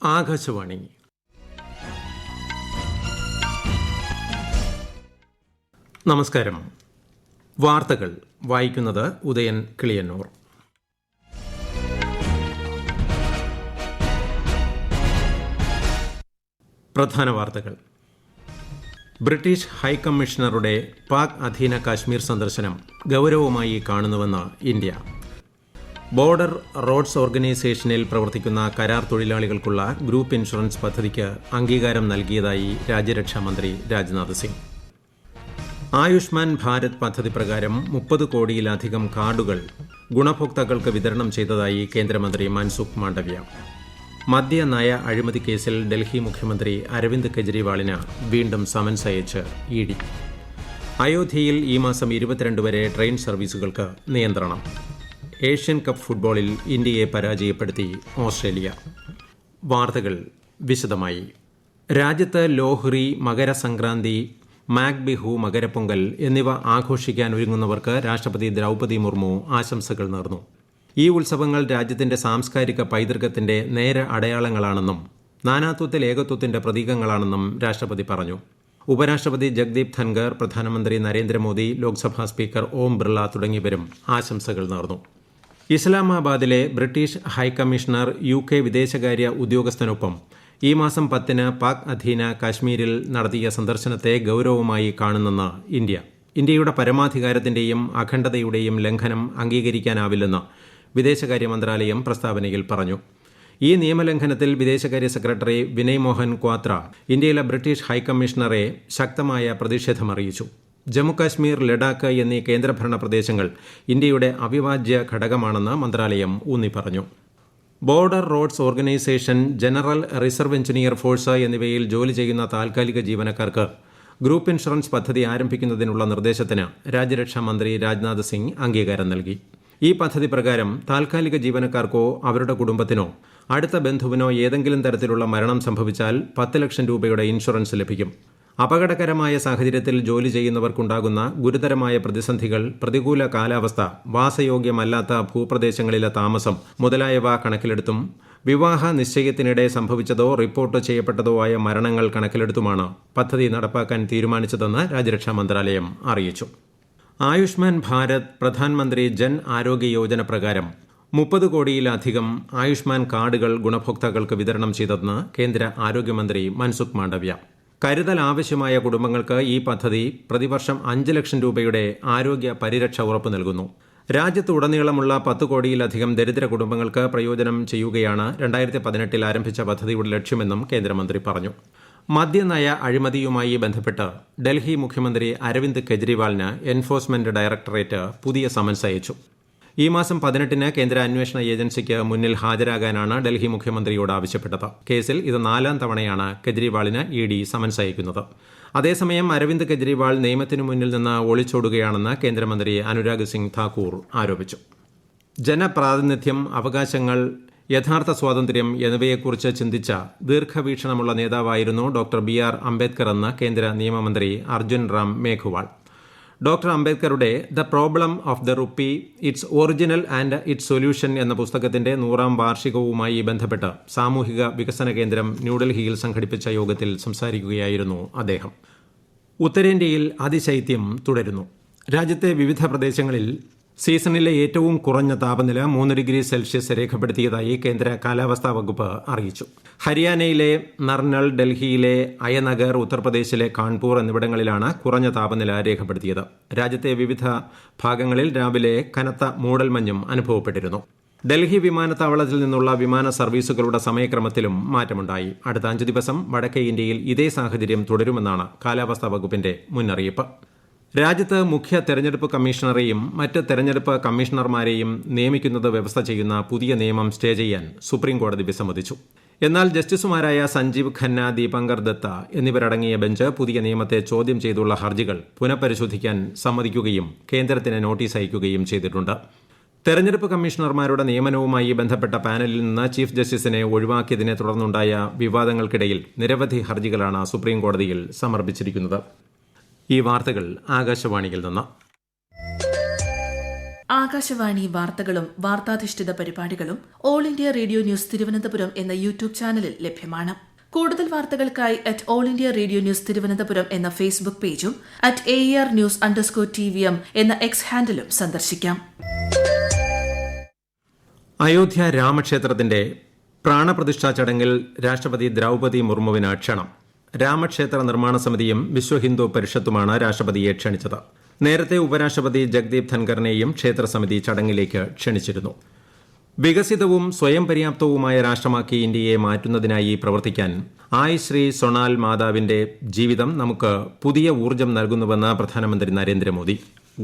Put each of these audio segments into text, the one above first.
ആകാശവാണി. നമസ്കാരം. വാർത്തകൾ വായിക്കുന്നത് ഉദയൻ കിളിയന്നൂർ. പ്രധാന വാർത്തകൾ. ബ്രിട്ടീഷ് ഹൈക്കമ്മീഷണറുടെ പാക് അധീന കാശ്മീർ സന്ദർശനം ഗൌരവമായി കാണുന്നുവെന്ന് ഇന്ത്യ. ബോർഡർ റോഡ്സ് ഓർഗനൈസേഷനിൽ പ്രവർത്തിക്കുന്ന കരാർ തൊഴിലാളികൾക്കുള്ള ഗ്രൂപ്പ് ഇൻഷുറൻസ് പദ്ധതിക്ക് അംഗീകാരം നൽകിയതായി രാജ്യരക്ഷാമന്ത്രി രാജ്നാഥ് സിംഗ്. ആയുഷ്മാൻ ഭാരത് പദ്ധതി പ്രകാരം 30 കോടിയിലധികം കാർഡുകൾ ഗുണഭോക്താക്കൾക്ക് വിതരണം ചെയ്തതായി കേന്ദ്രമന്ത്രി മൻസുഖ് മാണ്ഡവ്യ. മദ്യനയ അഴിമതി കേസിൽ ഡൽഹി മുഖ്യമന്ത്രി അരവിന്ദ് കെജ്രിവാളിന് വീണ്ടും സമൻസ് അയച്ച് ഇഡി. അയോധ്യയിൽ ഈ മാസം 22 വരെ ട്രെയിൻ സർവീസുകൾക്ക് നിയന്ത്രണം. ഏഷ്യൻ കപ്പ് ഫുട്ബോളിൽ ഇന്ത്യയെ പരാജയപ്പെടുത്തി ഓസ്ട്രേലിയ. വാർത്തകൾ വിശദമായി. രാജ്യത്ത് ലോഹ്രി, മകരസംക്രാന്തി, മാഘ് ബിഹു, മകരപ്പൊങ്കൽ എന്നിവ ആഘോഷിക്കാൻ ഒരുങ്ങുന്നവർക്ക് രാഷ്ട്രപതി ദ്രൗപദി മുർമു ആശംസകൾ നേർന്നു. ഈ ഉത്സവങ്ങൾ രാജ്യത്തിന്റെ സാംസ്കാരിക പൈതൃകത്തിന്റെ നേര അടയാളങ്ങളാണെന്നും നാനാത്വത്തിൽ ഏകത്വത്തിന്റെ പ്രതീകങ്ങളാണെന്നും രാഷ്ട്രപതി പറഞ്ഞു. ഉപരാഷ്ട്രപതി ജഗ്ദീപ് ധൻഖർ, പ്രധാനമന്ത്രി നരേന്ദ്രമോദി, ലോക്സഭാ സ്പീക്കർ ഓം ബിർള തുടങ്ങിയവരും ആശംസകൾ നേർന്നു. ഇസ്ലാമാബാദിലെ ബ്രിട്ടീഷ് ഹൈക്കമ്മീഷണർ UK വിദേശകാര്യ ഉദ്യോഗസ്ഥനൊപ്പം ഈ മാസം 10-ന് പാക് അധീന കാശ്മീരിൽ നടത്തിയ സന്ദർശനത്തെ ഗൌരവമായി കാണുന്നെന്ന് ഇന്ത്യയുടെ പരമാധികാരത്തിന്റെയും അഖണ്ഡതയുടെയും ലംഘനം അംഗീകരിക്കാനാവില്ലെന്ന് വിദേശകാര്യ മന്ത്രാലയം പ്രസ്താവനയിൽ പറഞ്ഞു. ഈ നിയമലംഘനത്തിൽ വിദേശകാര്യ സെക്രട്ടറി വിനയ് മോഹൻ ക്വാത്ര ഇന്ത്യയിലെ ബ്രിട്ടീഷ് ഹൈക്കമ്മീഷണറെ ശക്തമായ പ്രതിഷേധമറിയിച്ചു. ജമ്മുകാശ്മീർ, ലഡാക്ക് എന്നീ കേന്ദ്രഭരണ പ്രദേശങ്ങൾ ഇന്ത്യയുടെ അവിഭാജ്യ ഘടകമാണെന്ന് മന്ത്രാലയം ഊന്നി പറഞ്ഞു. Border roads organisation, general reserve engineer force എന്നിവയിൽ ജോലി ചെയ്യുന്ന താൽക്കാലിക ജീവനക്കാർക്ക് ഗ്രൂപ്പ് ഇൻഷുറൻസ് പദ്ധതി ആരംഭിക്കുന്നതിനുള്ള നിർദ്ദേശത്തിന് രാജ്യരക്ഷാമന്ത്രി രാജ്നാഥ് സിംഗ് അംഗീകാരം നൽകി. ഈ പദ്ധതി പ്രകാരം താൽക്കാലിക ജീവനക്കാർക്കോ അവരുടെ കുടുംബത്തിനോ അടുത്ത ബന്ധുവിനോ ഏതെങ്കിലും തരത്തിലുള്ള മരണം സംഭവിച്ചാൽ 10 ലക്ഷം രൂപയുടെ ഇൻഷുറൻസ് ലഭിക്കും. അപകടകരമായ സാഹചര്യത്തിൽ ജോലി ചെയ്യുന്നവർക്കുണ്ടാകുന്ന ഗുരുതരമായ പ്രതിസന്ധികൾ, പ്രതികൂല കാലാവസ്ഥ, വാസയോഗ്യമല്ലാത്ത ഭൂപ്രദേശങ്ങളിലെ താമസം മുതലായവ കണക്കിലെടുത്തും വിവാഹ നിശ്ചയത്തിനിടെ സംഭവിച്ചതോ റിപ്പോർട്ട് ചെയ്യപ്പെട്ടതോ ആയ മരണങ്ങൾ കണക്കിലെടുത്തുമാണ് പദ്ധതി നടപ്പാക്കാൻ തീരുമാനിച്ചതെന്ന് രാജ്യരക്ഷാ മന്ത്രാലയം അറിയിച്ചു. ആയുഷ്മാൻ ഭാരത് പ്രധാനമന്ത്രി ജൻ ആരോഗ്യ യോജന പ്രകാരം 30 കോടിയിലധികം ആയുഷ്മാൻ കാർഡുകൾ ഗുണഭോക്താക്കൾക്ക് വിതരണം ചെയ്തെന്ന് കേന്ദ്ര ആരോഗ്യമന്ത്രി മൻസുഖ് മാണ്ഡവ്യ. കരുതൽ ആവശ്യമായ കുടുംബങ്ങൾക്ക് ഈ പദ്ധതി പ്രതിവർഷം 5 ലക്ഷം രൂപയുടെ ആരോഗ്യ പരിരക്ഷ ഉറപ്പു നൽകുന്നു. രാജ്യത്തുടനീളമുള്ള 10 കോടിയിലധികം ദരിദ്ര കുടുംബങ്ങൾക്ക് പ്രയോജനം ചെയ്യുകയാണ് 2018 ആരംഭിച്ച പദ്ധതിയുടെ ലക്ഷ്യമെന്നും കേന്ദ്രമന്ത്രി പറഞ്ഞു. മദ്യനയ അഴിമതിയുമായി ബന്ധപ്പെട്ട് ഡൽഹി മുഖ്യമന്ത്രി അരവിന്ദ് കെജ്രിവാളിന് എൻഫോഴ്സ്മെന്റ് ഡയറക്ടറേറ്റ് പുതിയ സമൻസ് അയച്ചു. ഈ മാസം 18-ന് കേന്ദ്ര അന്വേഷണ ഏജൻസിക്ക് മുന്നിൽ ഹാജരാകാനാണ് ഡൽഹി മുഖ്യമന്ത്രിയോട് ആവശ്യപ്പെട്ടത്. കേസിൽ ഇത് 4ാം തവണയാണ് കെജ്രിവാളിന് ED സമൻസ് അയക്കുന്നത്. അതേസമയം അരവിന്ദ് കെജ്രിവാൾ നിയമത്തിനു മുന്നിൽ നിന്ന് ഒളിച്ചോടുകയാണെന്ന് കേന്ദ്രമന്ത്രി അനുരാഗ് സിംഗ് താക്കൂർ ആരോപിച്ചു. ജനപ്രാതിനിധ്യം, അവകാശങ്ങൾ, യഥാർത്ഥ സ്വാതന്ത്ര്യം എന്നിവയെക്കുറിച്ച് ചിന്തിച്ച ദീർഘവീക്ഷണമുള്ള നേതാവായിരുന്നു ഡോക്ടർ BR അംബേദ്കർ എന്ന് കേന്ദ്ര നിയമമന്ത്രി അർജുൻ റാം മേഘ്വാൾ. ഡോക്ടർ അംബേദ്കറുടെ the problem of the rupee, its original and it's solution എന്ന പുസ്തകത്തിന്റെ 100ാം വാർഷികവുമായി ബന്ധപ്പെട്ട് സാമൂഹിക വികസന കേന്ദ്രം ന്യൂഡൽഹിയിൽ സംഘടിപ്പിച്ച യോഗത്തിൽ സംസാരിക്കുകയായിരുന്നു അദ്ദേഹം. ഉത്തരേന്ത്യയിൽ അതിശൈത്യം തുടരുന്നു. രാജ്യത്തെ വിവിധ പ്രദേശങ്ങളിൽ സീസണിലെ ഏറ്റവും കുറഞ്ഞ താപനില 3 ഡിഗ്രി സെൽഷ്യസ് രേഖപ്പെടുത്തിയതായി കേന്ദ്ര കാലാവസ്ഥാ വകുപ്പ് അറിയിച്ചു. ഹരിയാനയിലെ നർനൾ, ഡൽഹിയിലെ അയനഗർ, ഉത്തർപ്രദേശിലെ കാൺപൂർ എന്നിവിടങ്ങളിലാണ് കുറഞ്ഞ താപനില രേഖപ്പെടുത്തിയത്. രാജ്യത്തെ വിവിധ ഭാഗങ്ങളിൽ രാവിലെ കനത്ത മൂടൽമഞ്ഞും അനുഭവപ്പെട്ടിരുന്നു. ഡൽഹി വിമാനത്താവളത്തിൽ നിന്നുള്ള വിമാന സർവീസുകളുടെ സമയക്രമത്തിലും മാറ്റമുണ്ടായി. അടുത്ത 5 ദിവസം വടക്കേ ഇന്ത്യയിൽ ഇതേ സാഹചര്യം തുടരുമെന്നാണ് കാലാവസ്ഥാ വകുപ്പിന്റെ മുന്നറിയിപ്പ്. രാജ്യത്ത് മുഖ്യ തെരഞ്ഞെടുപ്പ് കമ്മീഷണറെയും മറ്റ് തെരഞ്ഞെടുപ്പ് കമ്മീഷണർമാരെയും നിയമിക്കുന്നത് വ്യവസ്ഥ ചെയ്യുന്ന പുതിയ നിയമം സ്റ്റേ ചെയ്യാൻ സുപ്രീംകോടതി വിസമ്മതിച്ചു. എന്നാൽ ജസ്റ്റിസുമാരായ സഞ്ജീവ് ഖന്ന, ദീപങ്കർ ദത്ത എന്നിവരടങ്ങിയ ബെഞ്ച് പുതിയ നിയമത്തെ ചോദ്യം ചെയ്തുള്ള ഹർജികൾ പുനഃപരിശോധിക്കാൻ സമ്മതിക്കുകയും കേന്ദ്രത്തിന് നോട്ടീസ് അയക്കുകയും ചെയ്തിട്ടുണ്ട്. തെരഞ്ഞെടുപ്പ് കമ്മീഷണർമാരുടെ നിയമനവുമായി ബന്ധപ്പെട്ട പാനലിൽ നിന്ന് ചീഫ് ജസ്റ്റിസിനെ ഒഴിവാക്കിയതിനെ തുടർന്നുണ്ടായ വിവാദങ്ങൾക്കിടയിൽ നിരവധി ഹർജികളാണ് സുപ്രീംകോടതിയിൽ സമർപ്പിച്ചിരിക്കുന്നത്. ഈ വാർത്തകൾ ആകാശവാണിയിൽ നിന്ന്. ആകാശവാണി വാർത്തകളും വാർത്താധിഷ്ഠിത പരിപാടികളും all India radio news Thiruvananthapuram എന്ന യൂട്യൂബ് ചാനലിൽ ലഭ്യമാണ്. കൂടുതൽ വാർത്തകൾക്കായി @all India radio news Thiruvananthapuram എന്ന ഫേസ്ബുക്ക് പേജും @AER_News_TVM എന്ന എക്സ് ഹാൻഡിലും സന്ദർശിക്കാം. അയോധ്യ രാമക്ഷേത്രത്തിന്റെ പ്രാണപ്രതിഷ്ഠാ ചടങ്ങിൽ രാഷ്ട്രപതി ദ്രൌപദി മുർമുവിന് ക്ഷണം. രാമക്ഷേത്ര നിർമ്മാണ സമിതിയും വിശ്വഹിന്ദു പരിഷത്തുമാണ് രാഷ്ട്രപതിയെ ക്ഷണിച്ചത്. നേരത്തെ ഉപരാഷ്ട്രപതി ജഗ്ദീപ് ധൻഖറിനെയും ക്ഷേത്രസമിതി ചടങ്ങിലേക്ക് ക്ഷണിച്ചിരുന്നു. വികസിതവും സ്വയം പര്യാപ്തവുമായ രാഷ്ട്രമാക്കി ഇന്ത്യയെ മാറ്റുന്നതിനായി പ്രവർത്തിക്കാൻ ശ്രീ സൊണാൽ മാതാവിന്റെ ജീവിതം നമുക്ക് പുതിയ ഊർജ്ജം നൽകുന്നുവെന്ന് പ്രധാനമന്ത്രി നരേന്ദ്രമോദി.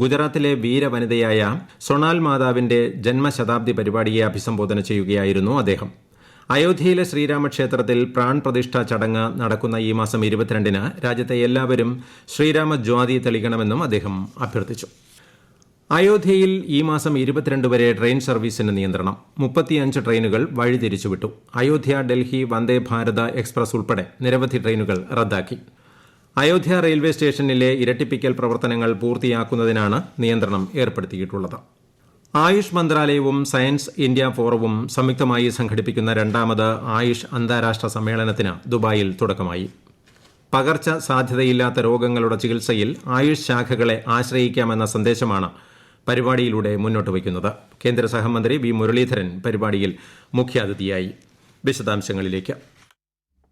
ഗുജറാത്തിലെ വീരവനിതയായ സൊണാൽ മാതാവിന്റെ ജന്മശതാബ്ദി പരിപാടിയെ അഭിസംബോധന ചെയ്യുകയായിരുന്നു അദ്ദേഹം. അയോധ്യയിലെ ശ്രീരാമക്ഷേത്രത്തിൽ പ്രാൺ പ്രതിഷ്ഠാ ചടങ്ങ് നടക്കുന്ന ഈ മാസം 22-ന് രാജ്യത്തെ എല്ലാവരും ശ്രീരാമ ജ്വാതി തെളിക്കണമെന്നും അദ്ദേഹം അഭ്യർത്ഥിച്ചു. അയോധ്യയിൽ ഈ മാസം 22 വരെ ട്രെയിൻ സർവീസിന് നിയന്ത്രണം. 35 ട്രെയിനുകൾ വഴിതിരിച്ചുവിട്ടു. അയോധ്യ ഡൽഹി വന്ദേ ഭാരത എക്സ്പ്രസ് ഉൾപ്പെടെ നിരവധി ട്രെയിനുകൾ റദ്ദാക്കി. അയോധ്യ റെയിൽവേ സ്റ്റേഷനിലെ ഇരട്ടിപ്പിക്കൽ പ്രവർത്തനങ്ങൾ പൂർത്തിയാക്കുന്നതിനാണ് നിയന്ത്രണം ഏർപ്പെടുത്തിയിട്ടുള്ളത്. ആയുഷ് മന്ത്രാലയവും സയൻസ് ഇന്ത്യ ഫോറവും സംയുക്തമായി സംഘടിപ്പിക്കുന്ന 2ാമത് ആയുഷ് അന്താരാഷ്ട്ര സമ്മേളനത്തിന് ദുബായിൽ തുടക്കമായി. പകർച്ച സാധ്യതയില്ലാത്ത രോഗങ്ങളുടെ ചികിത്സയിൽ ആയുഷ് ശാഖകളെ ആശ്രയിക്കാമെന്ന സന്ദേശമാണ് പരിപാടിയിലൂടെ മുന്നോട്ട് വയ്ക്കുന്നത്. കേന്ദ്ര സഹമന്ത്രി വി മുരളീധരൻ പരിപാടിയിൽ മുഖ്യാതിഥിയായി. വിശദാംശങ്ങളിലേക്ക്.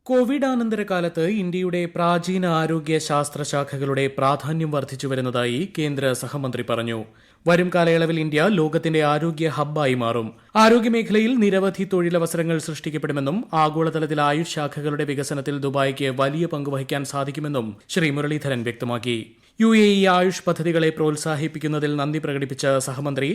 കോവിഡാനന്തര കാലത്ത് ഇന്ത്യയുടെ പ്രാചീന ആരോഗ്യ ശാസ്ത്രശാഖകളുടെ പ്രാധാന്യം വർദ്ധിച്ചു വരുന്നതായി കേന്ദ്ര സഹമന്ത്രി പറഞ്ഞു. വരും കാലയളവിൽ ഇന്ത്യ ലോകത്തിന്റെ ആരോഗ്യ ഹബ്ബായി മാറും. ആരോഗ്യമേഖലയിൽ നിരവധി തൊഴിലവസരങ്ങൾ സൃഷ്ടിക്കപ്പെടുമെന്നും ആഗോളതലത്തിൽ ആയുഷ് ശാഖകളുടെ വികസനത്തിൽ ദുബായിക്ക് വലിയ പങ്ക് വഹിക്കാൻ സാധിക്കുമെന്നും ശ്രീ മുരളീധരൻ വ്യക്തമാക്കി. UAE ആയുഷ് പദ്ധതികളെ പ്രോത്സാഹിപ്പിക്കുന്നതിൽ നന്ദി പ്രകടിപ്പിച്ച സഹമന്ത്രി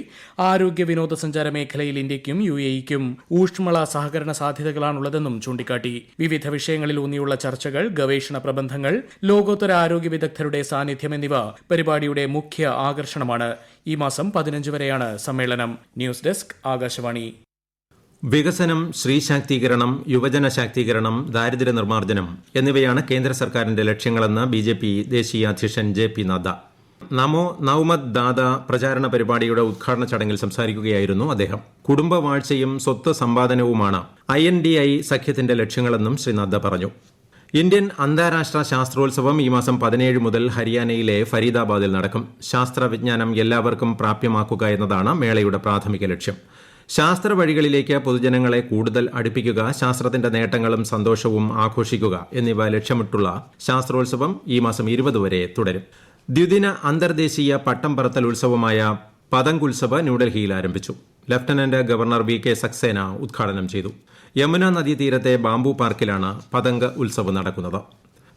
ആരോഗ്യ വിനോദസഞ്ചാര മേഖലയിൽ ഇന്ത്യയ്ക്കും UAEക്കും ഊഷ്മള സഹകരണ സാധ്യതകളാണുള്ളതെന്നും ചൂണ്ടിക്കാട്ടി. വിവിധ വിഷയങ്ങളിൽ ഊന്നിയുള്ള ചർച്ചകൾ, ഗവേഷണ പ്രബന്ധങ്ങൾ, ലോകോത്തര ആരോഗ്യ വിദഗ്ധരുടെ സാന്നിധ്യം എന്നിവ പരിപാടിയുടെ മുഖ്യ ആകർഷണമാണ്. ഈ മാസം 15 വരെയാണ് സമ്മേളനം. News desk, Akashvani. വികസനം, സ്ത്രീ ശാക്തീകരണം, യുവജന ശാക്തീകരണം, ദാരിദ്ര്യ നിർമ്മാർജ്ജനം എന്നിവയാണ് കേന്ദ്ര സർക്കാരിന്റെ ലക്ഷ്യങ്ങളെന്ന് BJP ദേശീയ അധ്യക്ഷൻ JP നദ്ദ. നമോ നവ്മത് ദാദ പ്രചാരണ പരിപാടിയുടെ ഉദ്ഘാടന ചടങ്ങിൽ സംസാരിക്കുകയായിരുന്നു അദ്ദേഹം. കുടുംബവാഴ്ചയും സ്വത്ത് സമ്പാദനവുമാണ് INDI സഖ്യത്തിന്റെ ലക്ഷ്യങ്ങളെന്നും ശ്രീ നദ്ദ പറഞ്ഞു. ഇന്ത്യൻ അന്താരാഷ്ട്ര ശാസ്ത്രോത്സവം ഈ മാസം 17 മുതൽ ഹരിയാനയിലെ ഫരീദാബാദിൽ നടക്കും. ശാസ്ത്രവിജ്ഞാനം എല്ലാവർക്കും പ്രാപ്യമാക്കുക എന്നതാണ് മേളയുടെ പ്രാഥമിക ലക്ഷ്യം. ശാസ്ത്ര വഴികളിലേക്ക് പൊതുജനങ്ങളെ കൂടുതൽ അടുപ്പിക്കുക, ശാസ്ത്രത്തിന്റെ നേട്ടങ്ങളും സന്തോഷവും ആഘോഷിക്കുക എന്നിവ ലക്ഷ്യമിട്ടുള്ള ശാസ്ത്രോത്സവം ഈ മാസം 20 വരെ തുടരും. ദ്വിദിന അന്തർദേശീയ പട്ടം പറത്തൽ ഉത്സവമായ പതംഗ് ഉത്സവ് ന്യൂഡൽഹിയിൽ ആരംഭിച്ചു. ലഫ്റ്റനന്റ് ഗവർണർ VK സക്സേന ഉദ്ഘാടനം ചെയ്തു. യമുന നദീതീരത്തെ ബാംബു പാർക്കിലാണ് പതംഗ് ഉത്സവ് നടക്കുന്നത്.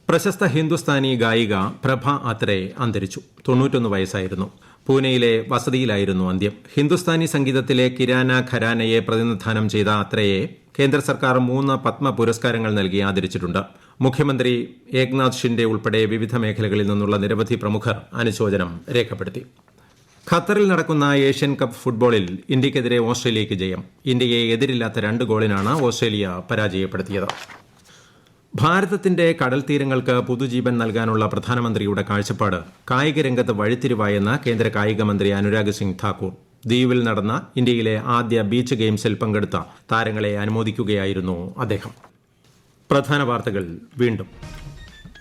പ്രശസ്ത ഹിന്ദുസ്ഥാനി ഗായിക പ്രഭ അത്രേ അന്തരിച്ചു. 91 വയസ്സായിരുന്നു. പൂനെയിലെ വസതിയിലായിരുന്നു അന്ത്യം. ഹിന്ദുസ്ഥാനി സംഗീതത്തിലെ കിരാന ഘരാനയെ പ്രതിനിധാനം ചെയ്ത അത്രയെ കേന്ദ്ര സർക്കാർ 3 പത്മ പുരസ്കാരങ്ങൾ നൽകി ആദരിച്ചിട്ടുണ്ട്. മുഖ്യമന്ത്രി ഏക്നാഥ് ഷിൻഡെ ഉൾപ്പെടെ വിവിധ മേഖലകളിൽ നിന്നുള്ള നിരവധി പ്രമുഖർ അനുശോചനം രേഖപ്പെടുത്തി. ഖത്തറിൽ നടക്കുന്ന ഏഷ്യൻ കപ്പ് ഫുട്ബോളിൽ ഇന്ത്യയ്ക്കെതിരെ ഓസ്ട്രേലിയയ്ക്ക് ജയം. ഇന്ത്യയെ എതിരില്ലാത്ത 2 ഗോളിനാണ് ഓസ്ട്രേലിയ പരാജയപ്പെടുത്തിയത്. ഭാരതത്തിന്റെ കടൽ തീരങ്ങൾക്ക് പുതുജീവൻ നൽകാനുള്ള പ്രധാനമന്ത്രിയുടെ കാഴ്ചപ്പാട് കായിക രംഗത്ത് വഴിത്തിരിവായെന്ന് കേന്ദ്ര കായിക മന്ത്രി അനുരാഗ് സിംഗ് ഠാക്കൂർ. ദ്വീപിൽ നടന്ന ഇന്ത്യയിലെ ആദ്യ ബീച്ച് ഗെയിംസിൽ പങ്കെടുത്ത താരങ്ങളെ അനുമോദിക്കുകയായിരുന്നു അദ്ദേഹം. പ്രധാന വാർത്തകൾ വീണ്ടും.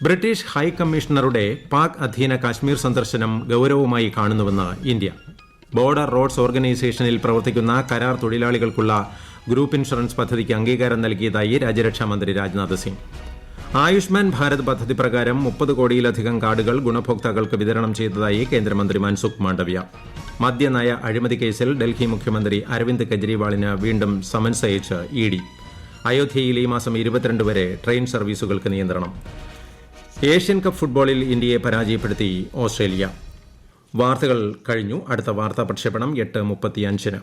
ബ്രിട്ടീഷ് ഹൈക്കമ്മീഷണറുടെ പാക് അധീന കാശ്മീർ സന്ദർശനം ഗൌരവമായി കാണുന്നുവെന്ന് ഇന്ത്യ. ബോർഡർ റോഡ്സ് ഓർഗനൈസേഷനിൽ പ്രവർത്തിക്കുന്ന കരാർ തൊഴിലാളികൾക്കുള്ള ഗ്രൂപ്പ് ഇൻഷുറൻസ് പദ്ധതിക്ക് അംഗീകാരം നൽകിയതായി രാജ്യരക്ഷാമന്ത്രി രാജ്നാഥ് സിംഗ്. ആയുഷ്മാൻ ഭാരത് പദ്ധതി പ്രകാരം 30 കോടിയിലധികം കാർഡുകൾ ഗുണഭോക്താക്കൾക്ക് വിതരണം ചെയ്തതായി കേന്ദ്രമന്ത്രി മൻസുഖ് മാണ്ഡവ്യ. മദ്യനയ അഴിമതി കേസിൽ ഡൽഹി മുഖ്യമന്ത്രി അരവിന്ദ് കെജ്രിവാളിന് വീണ്ടും സമൻസ് അയച്ച് ED. അയോധ്യയിൽ ഈ മാസം 22 വരെ ട്രെയിൻ സർവീസുകൾക്ക് നിയന്ത്രണം. ഏഷ്യൻ കപ്പ് ഫുട്ബോളിൽ ഇന്ത്യയെ പരാജയപ്പെടുത്തി ഓസ്ട്രേലിയ. വാർത്തകൾ കഴിഞ്ഞു. അടുത്ത വാർത്താ പ്രക്ഷേപണം 8:35-ന്.